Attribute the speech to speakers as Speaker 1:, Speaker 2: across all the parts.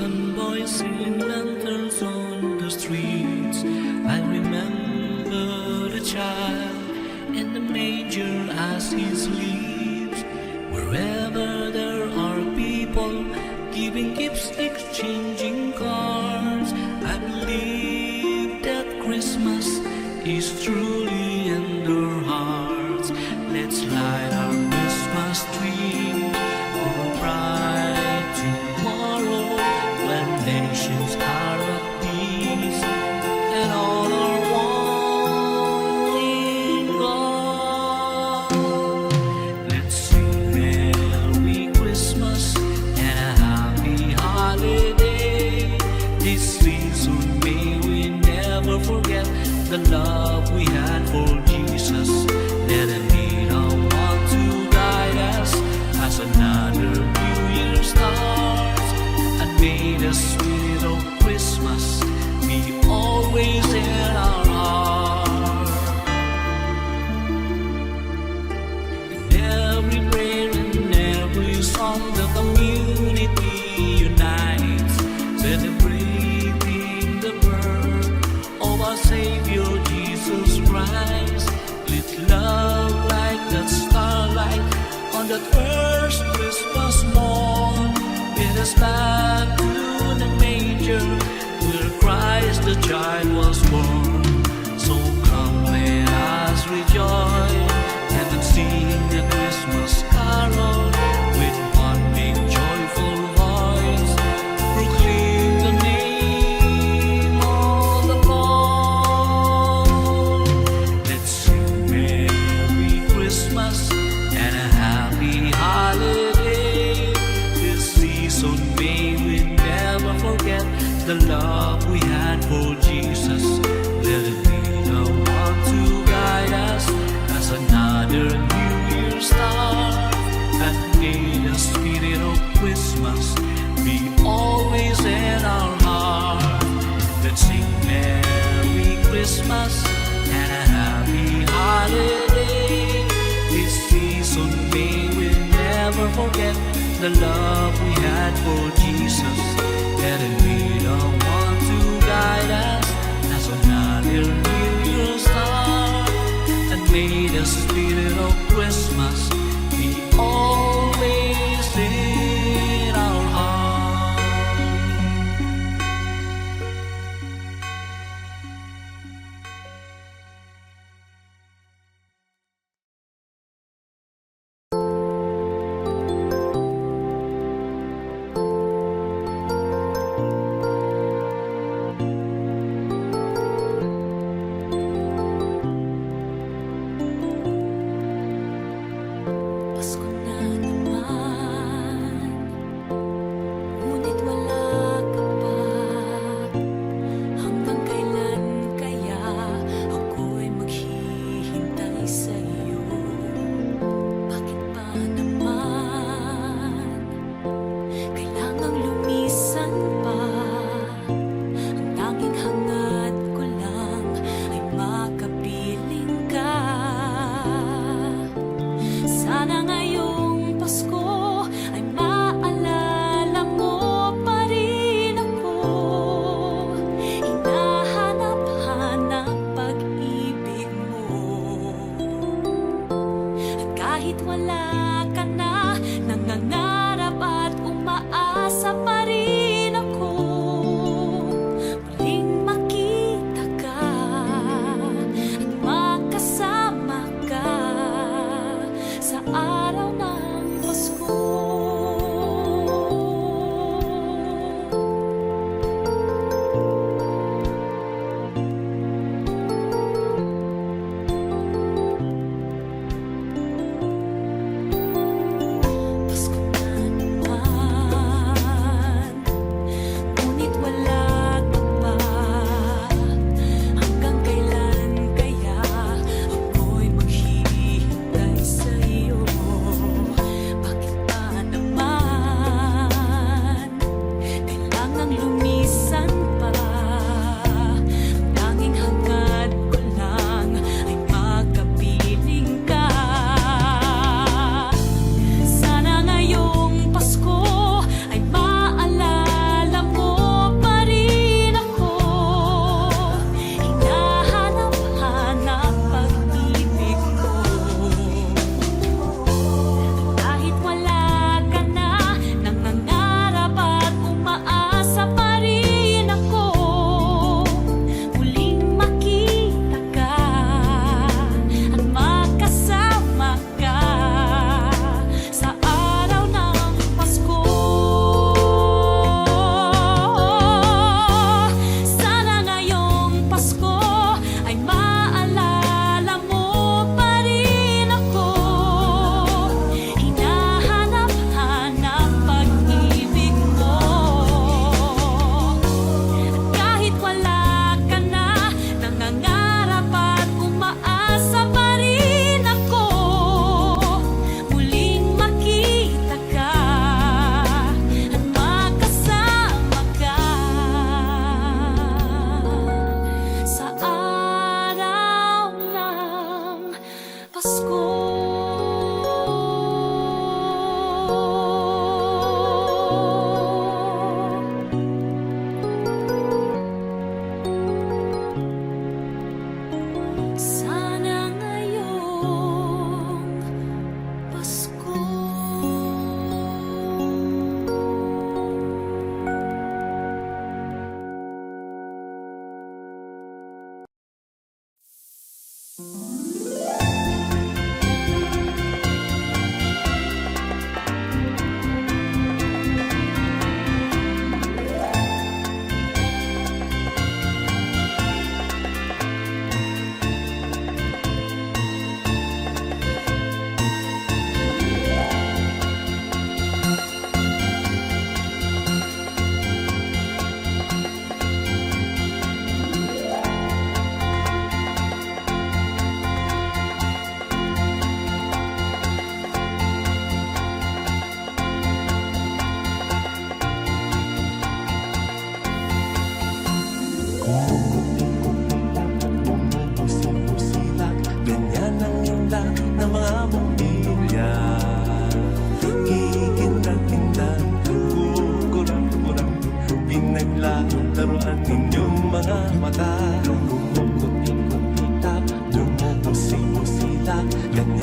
Speaker 1: and boys singing lanterns on the streets. I remember the child in the manger as he sleeps. Wherever there are people giving gifts, exchanging cards, I believe that Christmas is truly in their hearts. Let's light our Christmas tree for a bright tomorrow, when nations are at peace and all are one in God. Let's sing Merry Christmas and a happy holiday. This season may we never forget the love we had for Jesus. Let him be the one to guide us as another New Year starts. And may the spirit of Christmas be always in our heart. In every prayer and every song, the community unites, celebrating the birth of our Savior Jesus Christ. Let love like that starlight on that first Christmas morn lead us back to the manger where Christ the child was born. So come, let us rejoice and sing a Christmas carol with one big joyful voice. Proclaim the name of the Lord. Let's sing Merry Christmas and a happy holiday. This season may we never forget the love we had for Jesus. Let him be the one to guide us as another New Year start. And may the spirit of Christmas be always in our heart. Let's sing Merry Christmas and a happy holiday. This season may we never forget the love we had for Jesus. Let him be the one to guide us as another New Year start. And may the spirit of Christmas be always in our heart.
Speaker 2: Pasko na naman, ngunit wala ka pa. Hanggang kailan kaya ako'y maghihintay sa iyo? Bakit pa naman kailangang lumisan pa? Ang tanging hangad ko lang ay makapiling ka. Sana ngayong Pasko ay maalala mo pa rin ako. Hinahanap-hanap pag-ibig mo. At kahit wala ka na, nangangarap at umaasa pa rin ako. Muling makita ka at makasama ka sa araw ng Pasko. Pasko na naman, ngunit wala ka pa. Hanggang kailan kaya ako'y maghihintay sa iyo?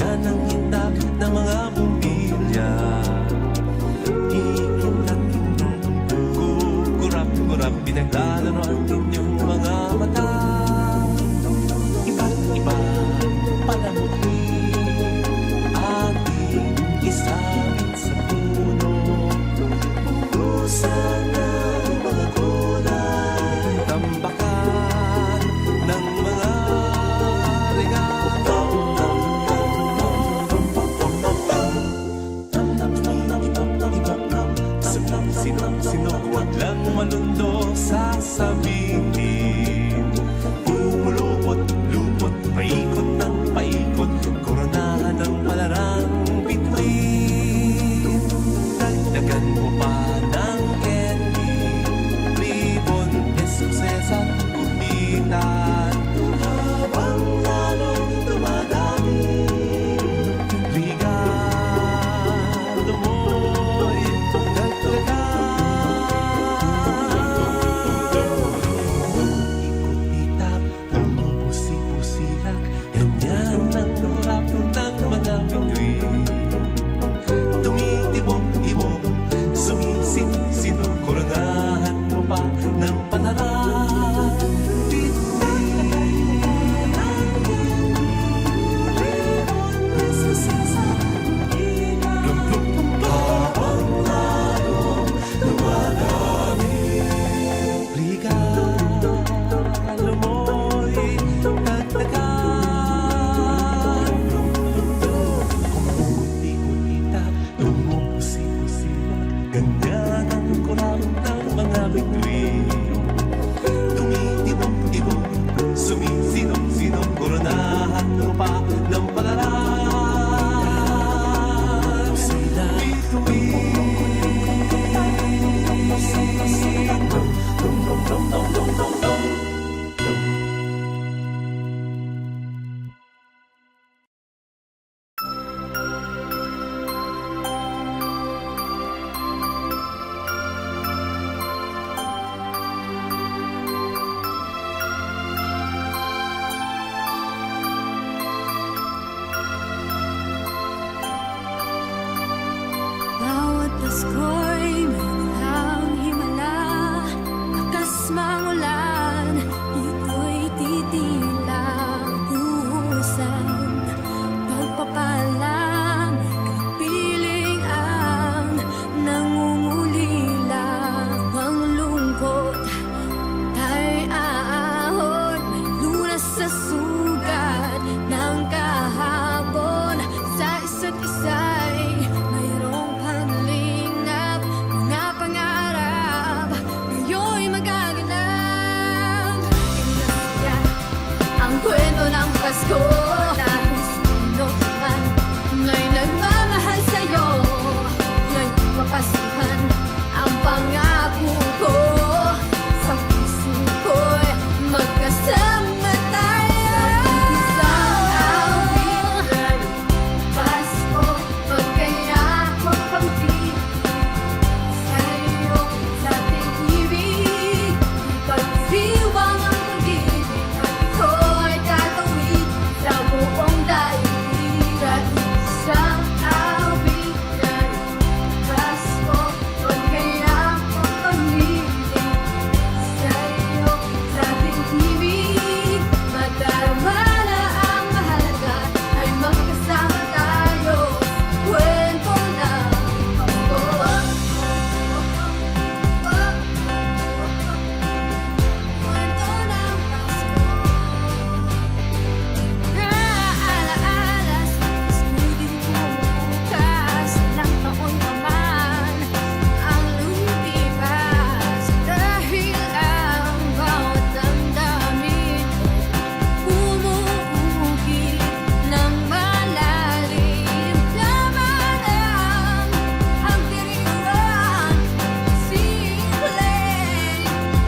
Speaker 3: Ganyan ang hindap ng mga bumbilya. Ikinat-kinat, kukurap-kurap, pinaglalaro ang inyong mga mata. Iba't iba palamuti ating isabit sa puno. Pupusan ng mga kulay, tambakan ng mga regalo. Sino, huwag lang malundo sasabihin. Pumulupot-lupot, paikot ng paikot, koronahan ng palarang bituin. Dagdagan mo pa ng candy, ribbon, eskuses at gumitan. Habang lalong dumadami, regalo mo'y dagdagan. Ikot-itap, umupusi-pusilak, ganyan ang harap ng mga bituin. Tumitibok-ibok, sumisin-sino, koronahan mo pa ng panarang bituin. Habang lalong dumadami, regalo mo'y dagdagan. Kumuti-kutitap, umupusi-pusila, ganyan ang kurang ng mga bituin. Tumitibok-tibok, sumisinong-sinong, koronahan mo pa ng palarang
Speaker 2: Bawat Pasko'y mayroong himala, lakas mangulan, ito'y titila, uhusan, pagpapala, may kapiling ang nangungulila, ang lungkot, tayo'y aahon, may lunas sa sugat ng kahapon, sa isa't isa'y mayroong paglingap, mga pangarap, ngayon'y magaganap. Yan ang kwento ng Pasko, dahil sino man may nagmamahal sa'yo, ngayong mapasuhan ang pangako ko, sa puso ko'y magkasama tayo. Isang awit, Pasko, pagkaya ko pag-ibig sa'yo, sa ating ibig, ipagdiwang ang pag-ibig, at ako'y tatawid sa buong daigdig. At isang awit, Pasko, pagkaya ko pag-ibig sa'yo, sa ating ibig, madarama na ang mahalaga, ay magkasama tayo sa kwento ng Pasko. Kwento ng Pasko. Naalaala sa Pasko'y bumubukas, ilang taon pa man ang lumipas, dahil ang bawat damdamin umuukit ng malalim. Laman ang diriwang, simpleng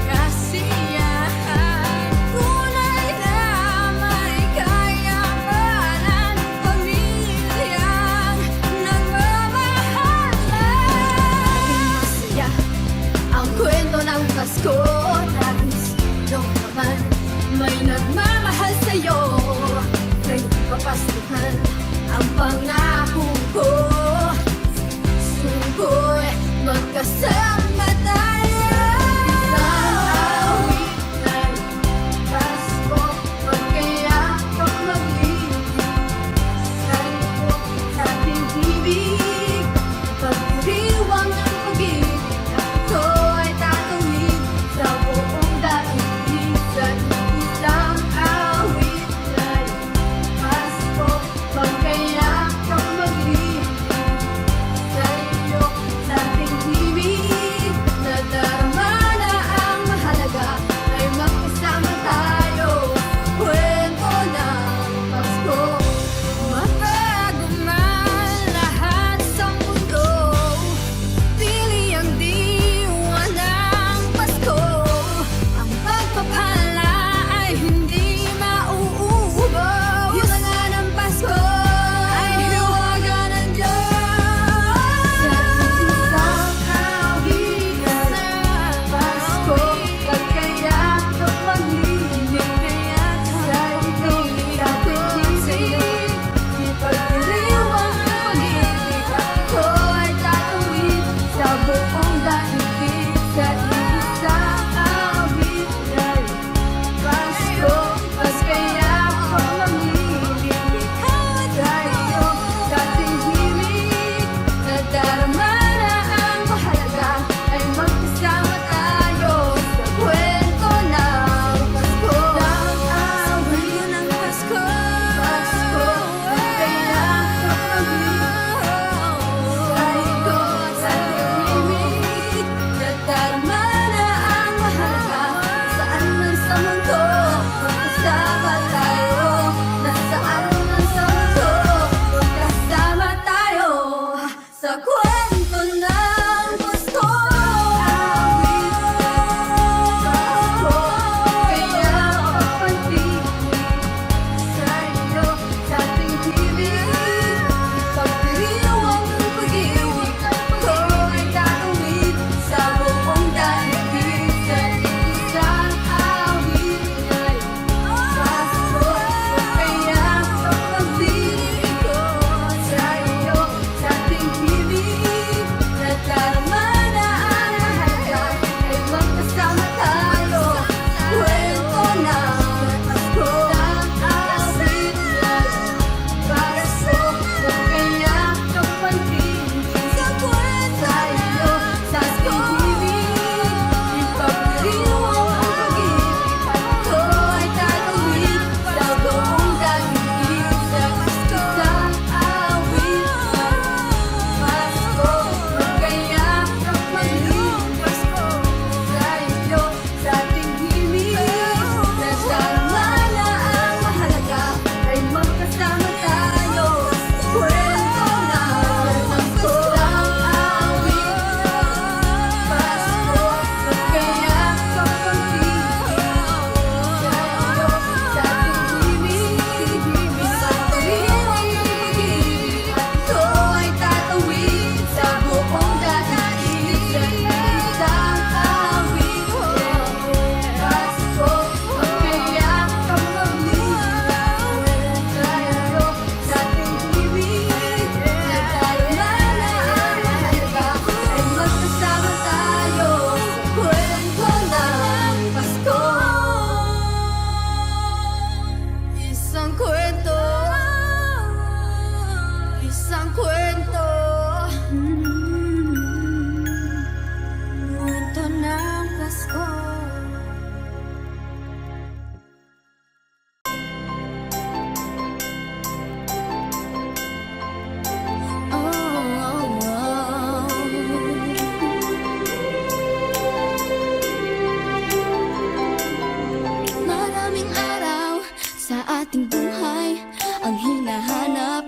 Speaker 2: kasiyahan. Tunay na may kayamanan, pamilyang nagmamahalan. Masaya ang kwento ng Pasko, dahil sino man may nagmamahal sa'yo, ngayong papasuhan ang pangako ko. Sungko'y magkasama tayo. Isang awit ng Pasko, magkayakap mag-ibig. Sa likod sa ating ibig, pagdiriwang ng pag-ibig. Ako ay tatawid sa buong daigdig. Sa isang awit ng Pasko, magkayakap mag-ibig. Sa iyo, sa ating ibig, nadarama na ang mahalaga ay magkasama tayo. Kwento ng Pasko. Mabago man lahat sa mundo, pili ang diwa ng Pasko. Ang pagpapala ay hindi mauubos. Himala ng Pasko ay hiwaga ng Diyos. Sa isang awit ng Pasko, magkayakap mag-ibig. Sa ikong dating ipagdiriwang ang pag-ibig. Ako ay tatawid sa buong daigdig. Sa isang awit ng Pasko, magkayakap mag-ibig. Sa iyo, sa ating himig, nadarama na ang mahalaga ay magkasama tayo sa kwento ng Pasko. Ang awit ng Pasko, magkayakap mag-ibig. Sa iyo, sa ating himig, nadarama na ang mahalaga. Saan man sa mundo, magkasama tayo. Nasaan man sa mundo, magkasama tayo sa kwento ng Pasko. Awit ng Pasko, kaya pag-ibig. Sa iyo, sa ating himig, pagdiriwang ng pag-ibig. Ako ay tatawid sa buong daigdig. Sa isang awit ng Pasko, kaya pag-ibig ko. Sa iyo, sa ating himig, nadarama na ang mahalaga ay magkasama tayo. Kwento ng Pasko. Awit ng Pasko, magkayakap mag-ibig. Sa iyo, sa ating himig, ipagdiriwang ang pag-ibig. Ako ay tatawid sa buong daigdig. Sa isang awit ng Pasko, magkayakap mag-ibig. Sa iyo, sa ating himig, nadarama na ang mahalaga ay magkasama tayo. Kwento ng Pasko. Awit ng Pasko, magkayakap mag-ibig. Sa iyo, sa ating himig, ipagdiriwang ng pag-ibig. Ako ay tatawid sa buong daigdig. Sa isang awit ng Pasko, magkayakap mag-ibig. Sa iyo, sa ating himig, nadarama na ang mahalaga ay magkasama tayo sa kwento ng Pasko. Isang kwento, isang kwento, kwento ng Pasko. Maraming araw sa ating buhay ang hinahanap,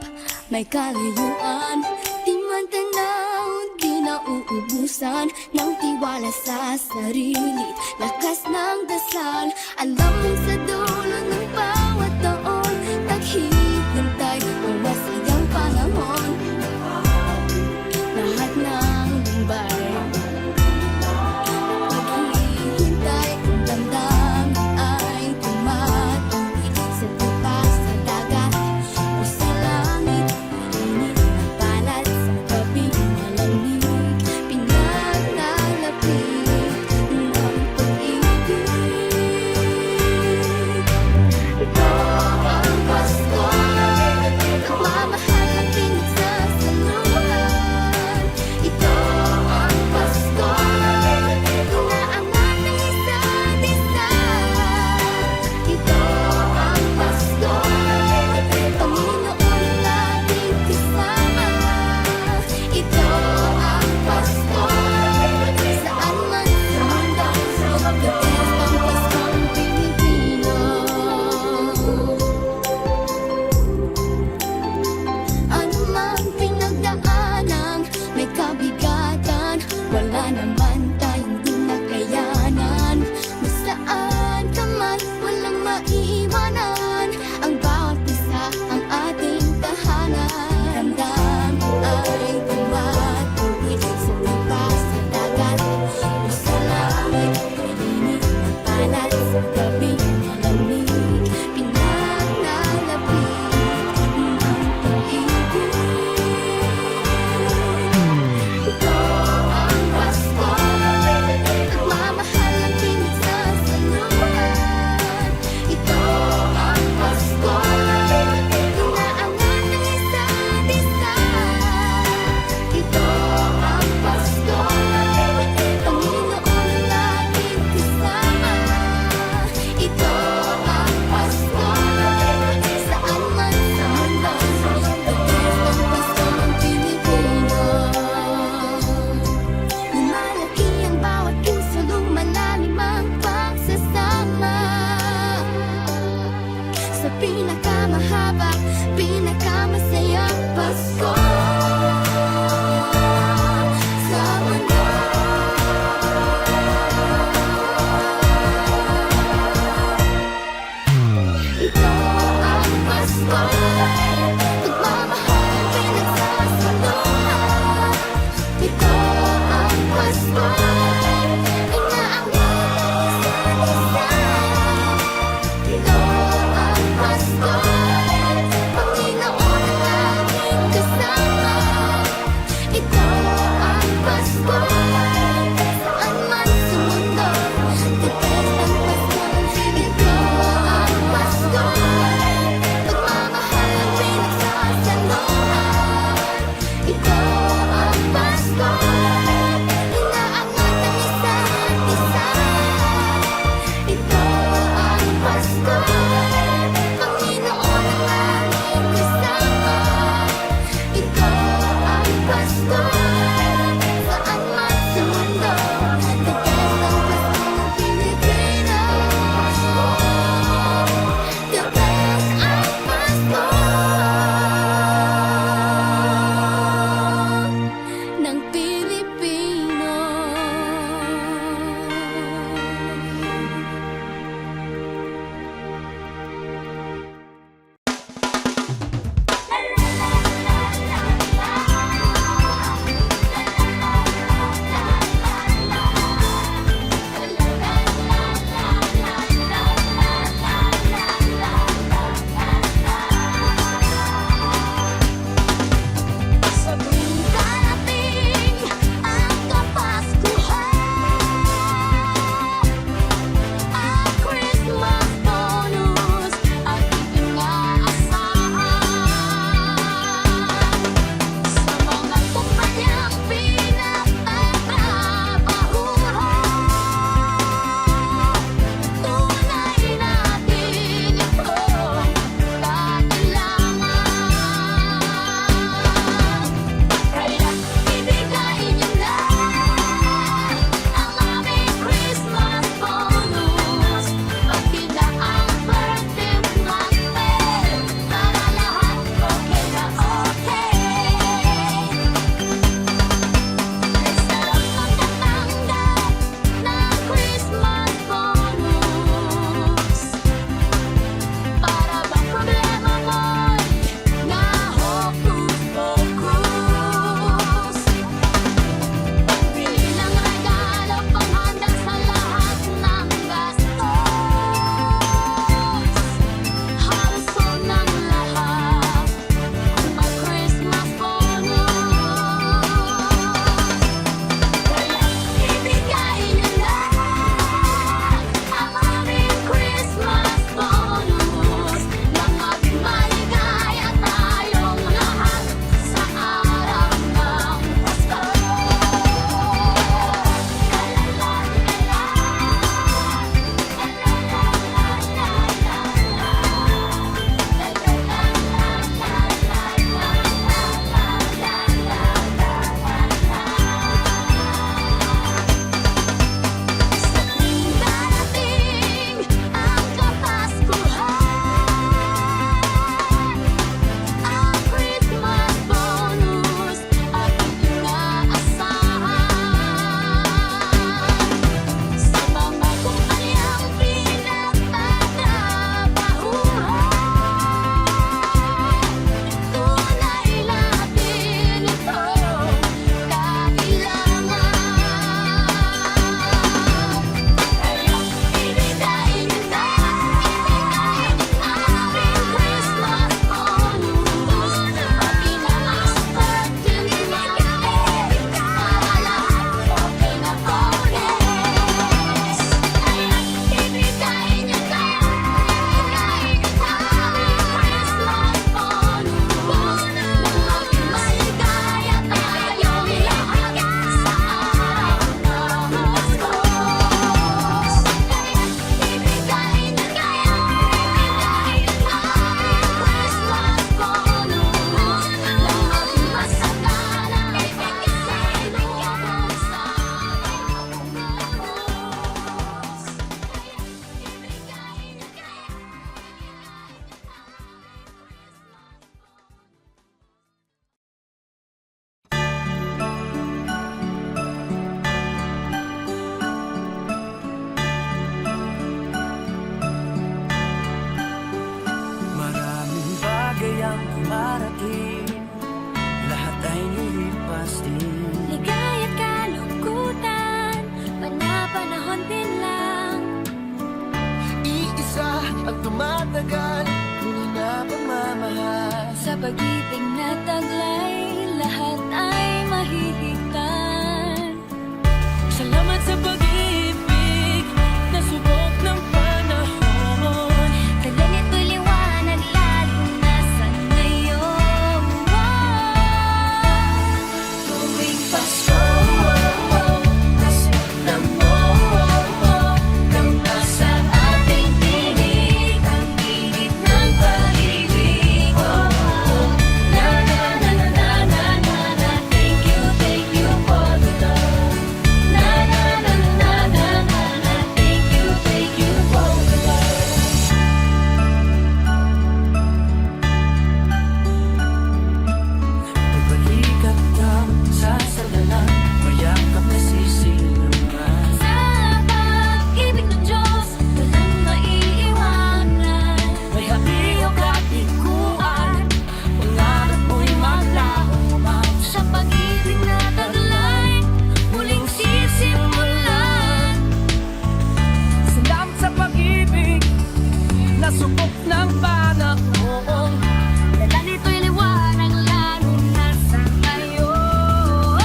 Speaker 2: may kalayuan. Di man tanaw, di nauubusan ng tiwala sa sarili. Lakas ng dasal, alam mong sa dulo ng bawat taon, naghihintay ang masayang panahon. Lahat ng lumbay, naghihintay ang damdamin ay tumatuwid sa tupa, sa dagat o sa langit. pag-ibig na taglay, lahat ay mahihigtan. Salamat sa pag-ibig na subok ng panahon. Dala nito'y liwanag lalo na sa ngayon. Tuwing Pasko, kasama mo, kang nasa ating tinig, ang init ng pag-ibig. Na na na na na na na na, thank you for the love. Na na na na na na na, thank you for the love.
Speaker 3: Pagbalikat ka sa sadalan, mayakap na sisilungan.
Speaker 2: Sa pag-ibig ng Diyos, walang maiiwanan.
Speaker 3: May hapiyong katikuan, pangarap mo'y maglaho.
Speaker 2: Sa pag-ibig na taglay, muling sisimulan.
Speaker 3: Salamat sa pag-ibig na subok ng panahon.
Speaker 2: Dala nito'y liwanag lalo na sa ngayon.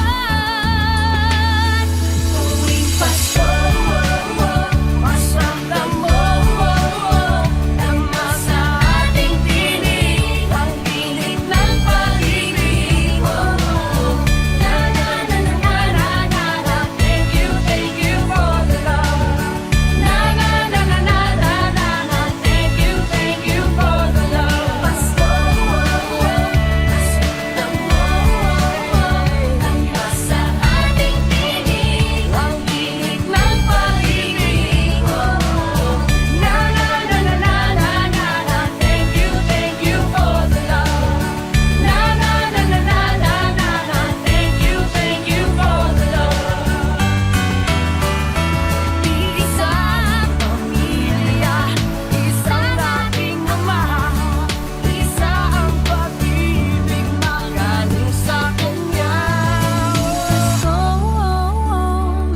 Speaker 2: Tuwing Pasko,
Speaker 3: Masamdam mo,
Speaker 2: tama sa ating tinig, ang init ng pag-ibig. Na na na na na na na na, thank you for the love. Na na na na na na na na, thank you for the love. Pasko, masamdam mo, tama sa ating tinig, ang init ng pag-ibig. Na na na na na na na na, thank you for the love. Na na na na na na na na, thank you for the love. Isang pamilya, isang ating ama, isa ang pag-ibig magaling sa Kanya. Pasko,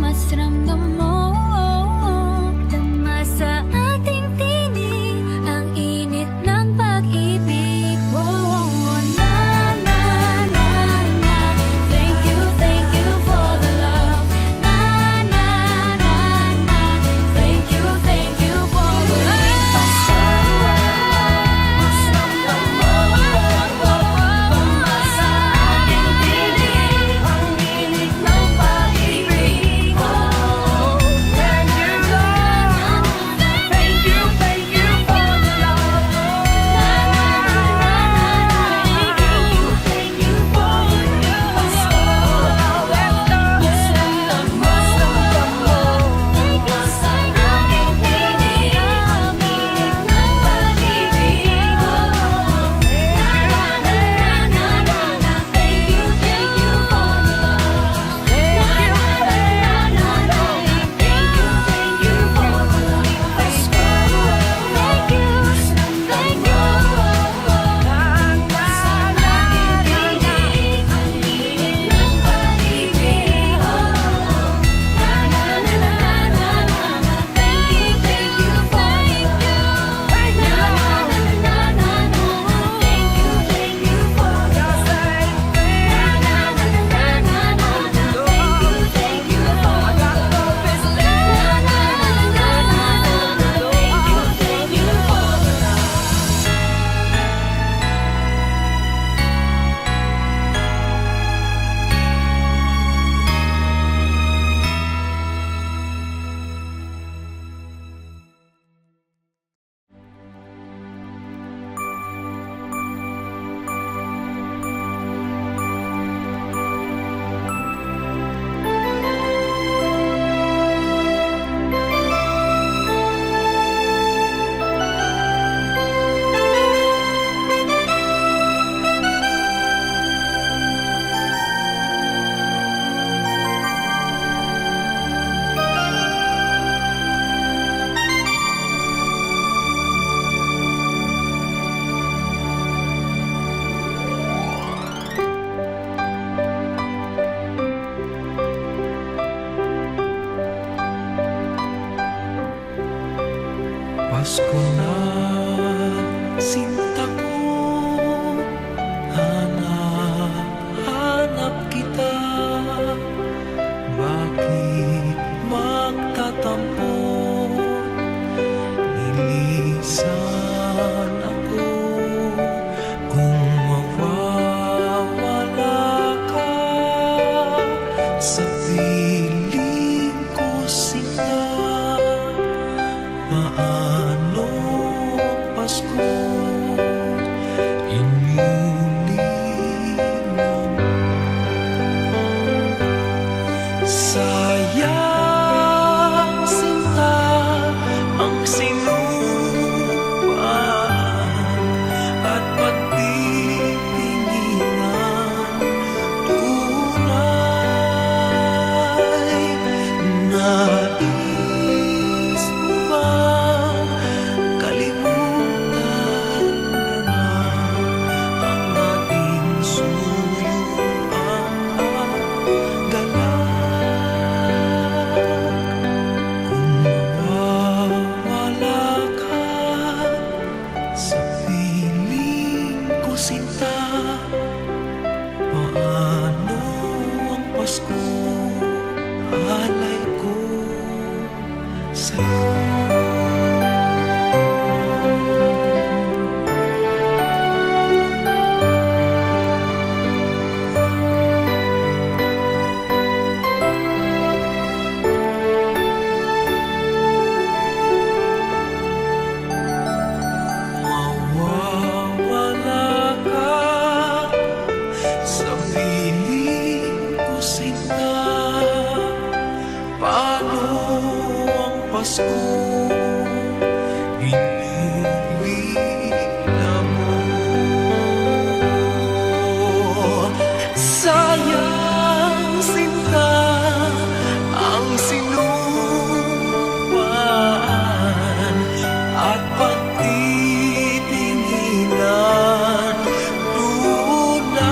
Speaker 2: mas ramdam mo, tama sa ating tinig, ang init ng pag-ibig. Na na na na, thank you for the love. Na na na na, thank you for the love. Pasko, mas ramdam mo, tama sa ating tinig, ang init ng pag-ibig.
Speaker 3: thank you Lord. Thank you for the love. Pasko na, sinta ko, Pasko, alay ko sa'yo. Mawawala ka sa piling ko, sinta. Paano ang Pasko hinihila mo? Sayang, sinta, ang sinumpaan at pagtitinginan tunay.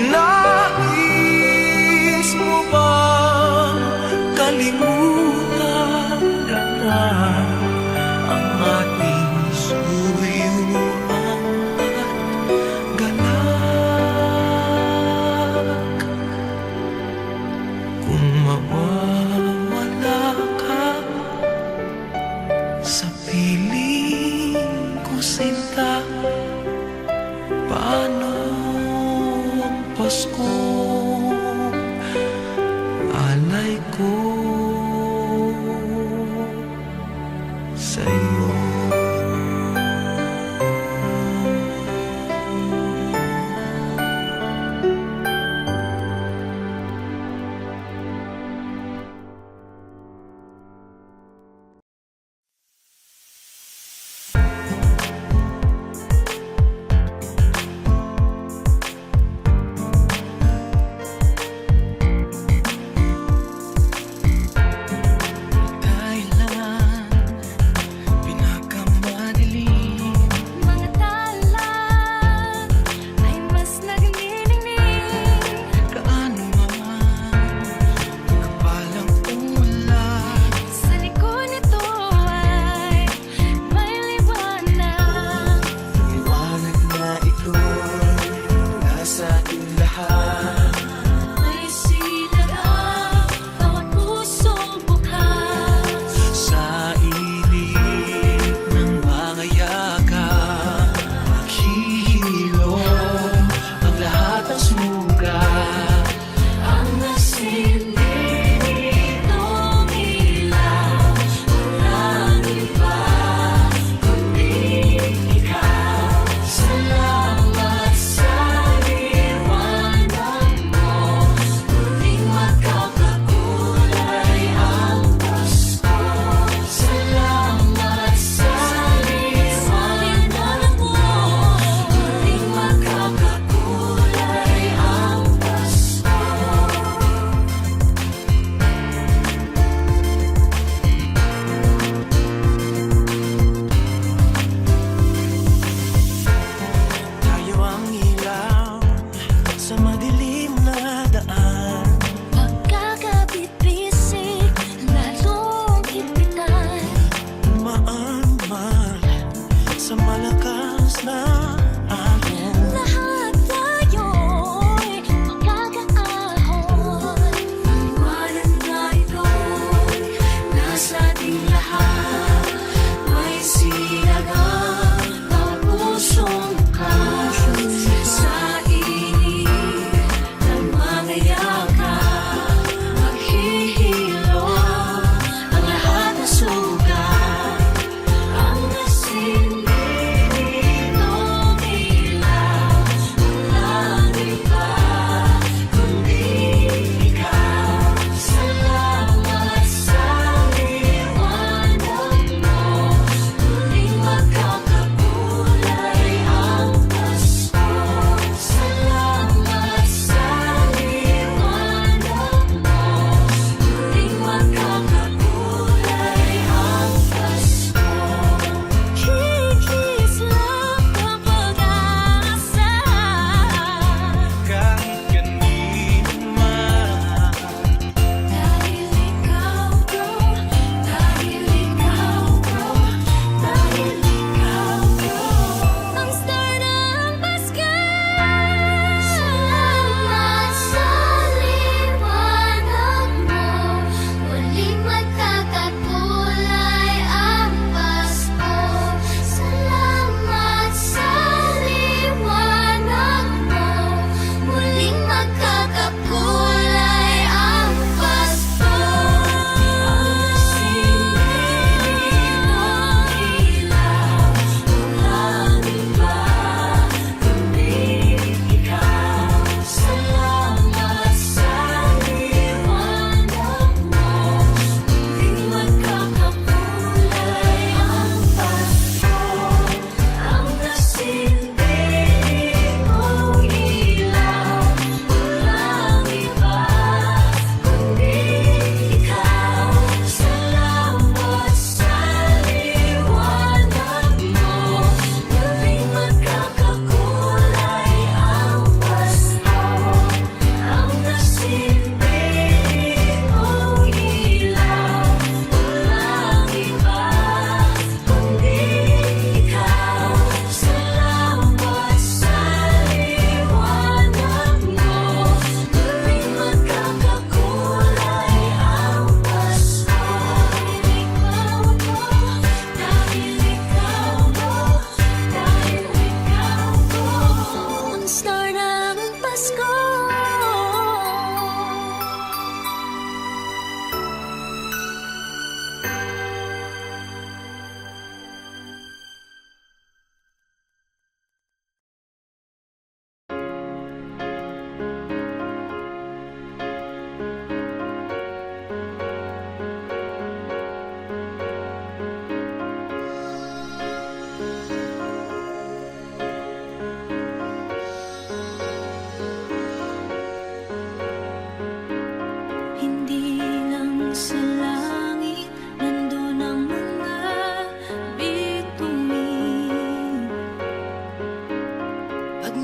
Speaker 3: Nais mo bang kalimutan na ang ating suyuan at galak? Kung mawawala ka sa piling ko, sinta, paano ang Pasko, alay ko sa'yo. Kailan pinakamadilim,
Speaker 2: Mga tala ay mas nagniningning.
Speaker 3: gaano man kapalang ulan,
Speaker 2: Sa likod nito ay may liwanag.
Speaker 3: liwanag na iko'y nasa ating lahat.
Speaker 2: May silag ang bawat pusong bukas.
Speaker 3: Sa init ng mga yakap, hihilom ang lahat ng sugat.
Speaker 2: Ang nasilip nitong ilaw, walang iba kundi ikaw. Salamat sa liwanag mo, muling magkakakulay ang Pasko. Salamat sa liwanag mo, muling magkakakulay ang Pasko.
Speaker 3: Tayo ang ilaw sa madilim na daan.
Speaker 2: Pagkakabit-bisig, lalong ipitan.
Speaker 3: Maanman sa malakas na alon.
Speaker 2: Lahat tayo'y magkakaahon. Liwanag na ito'y nasa ating lahat. May silagang bawat pusong bukas. Sa init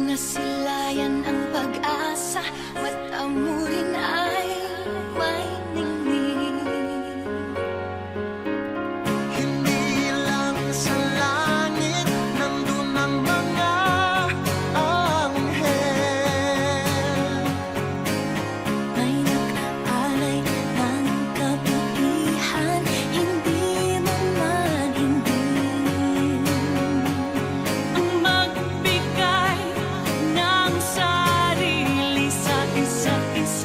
Speaker 2: Nasilayan ang pag-asa, mata mo rin ay may ningning.
Speaker 3: Hindi lang sa langit nandun ang mga anghel.
Speaker 2: May nag-aalay ng kabutihan, hindi mo man hindi.
Speaker 4: Ang magbigay ng sarili sa isa't isa.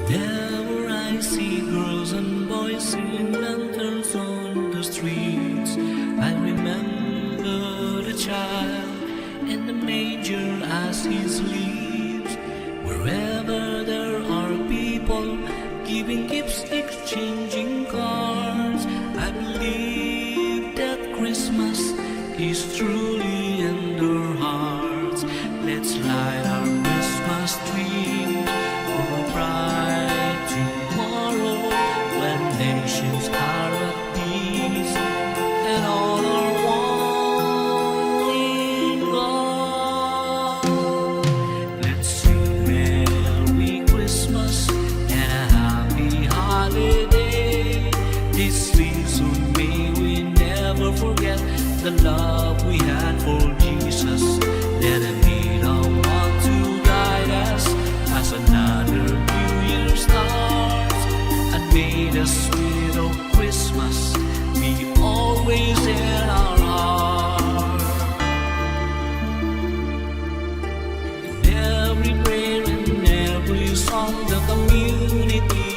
Speaker 1: Whenever I see girls and boys singing lanterns on the streets, I remember the child in the manger as he sleeps. Wherever there are people giving gifts, exchanging cards, I believe that Christmas is truly in their hearts. Let's light our Christmas tree for a bright tomorrow, when nations are at peace and all are one in God. Let's sing Merry Christmas and a Happy Holiday. This season may we never forget the love we had for Jesus. Let him be the one to guide us as another New Year starts, and may the spirit of Christmas be always in our heart. In every prayer and every song, the community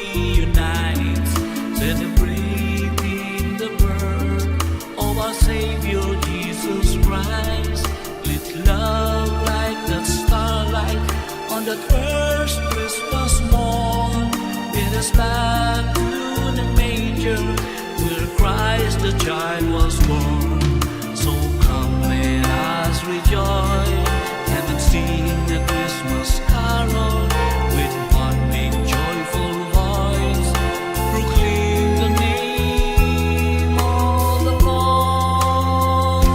Speaker 1: unites, celebrating the birth of our Savior Jesus Christ. Let love like that starlight on that first Christmas morn lead us back to the manger where Christ the child was born. So come, let us rejoice and sing the Christmas carol with one big joyful voice. Proclaim the name of the Lord.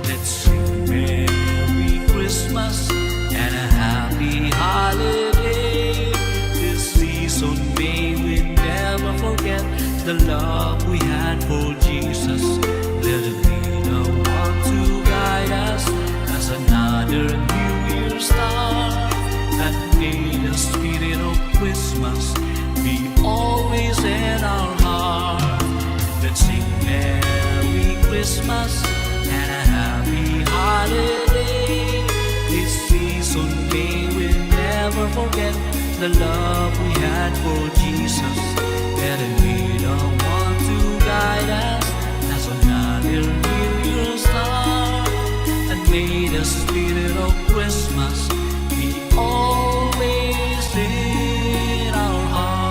Speaker 1: Let's sing Merry Christmas and a Happy Holiday. This season may we never forget the love we had for Jesus. Let him be the one to guide us as another New Year start, and may the spirit of Christmas be always in our heart. Let's sing Merry Christmas and a Happy Holiday. This season may we never forget the love we had for Jesus. Let him be the one to guide us as another New Year start, and may the spirit of Christmas be always in our heart.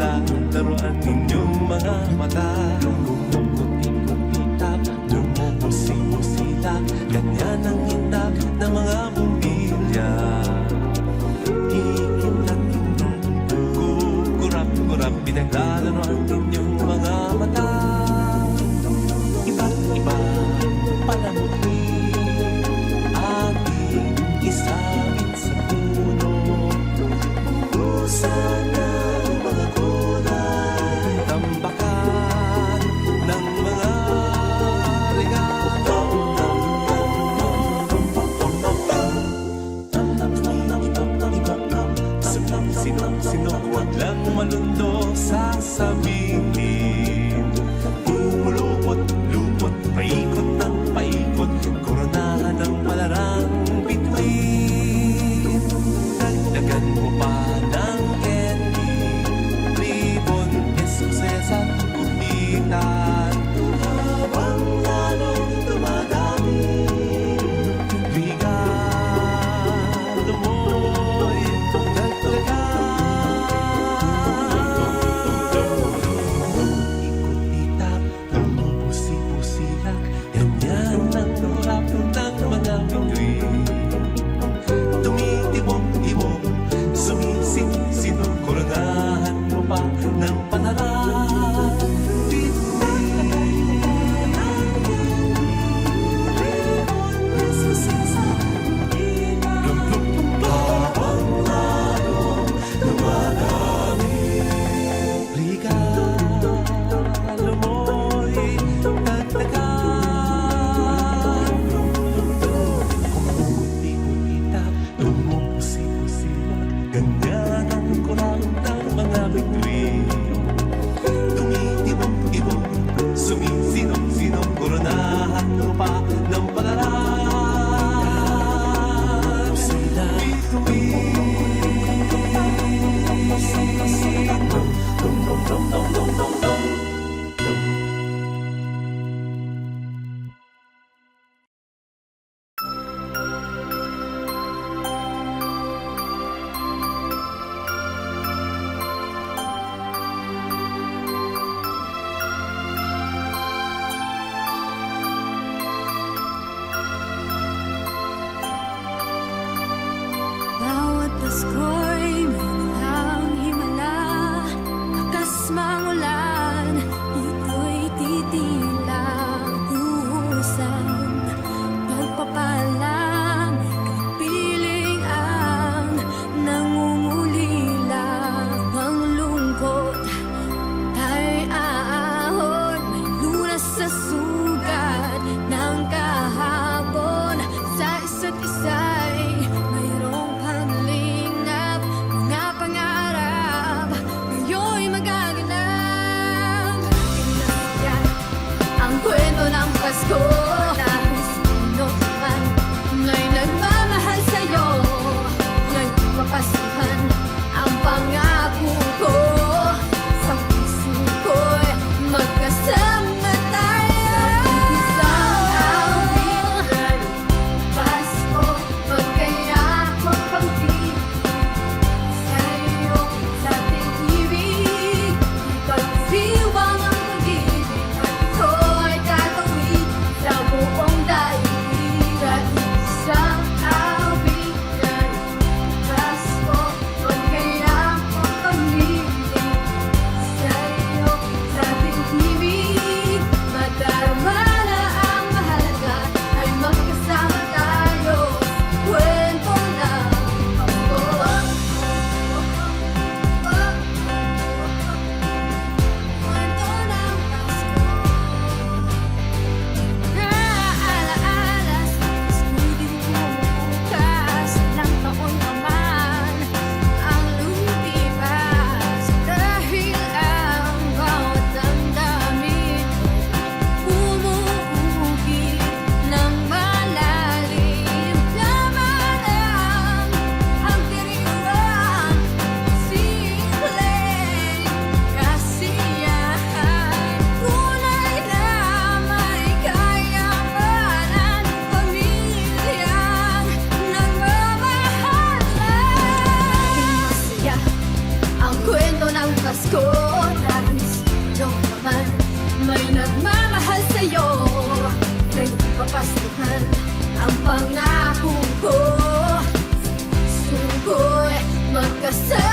Speaker 3: laruan ninyong mga mata. Ikot-ikot-ikot, lumubusi-busita, ganyan ang hinap ng mga bumbilya. Ikinat-kinat, kukurap-kurap, pinaglalaroan ninyong mga mata. Iba't ibang palamuti, ating isabit sa puno. Busan ng mga kulay, tambakan ng mga regalo. Sino, huwag lang malundo sasabihin. Umulupot-lupot, paikot ng paikot, koronahan ng palarang bituin. Dagdagan mo pa ng candy, ribbon, eskuses at gupitan. Habang lalong dumadami, regalo mo'y dagdagan.
Speaker 2: Pasko, nais nung naman may nagmamahal sa'yo. Ngayong papastuhan ang pangako ko. Sungkoy magkasama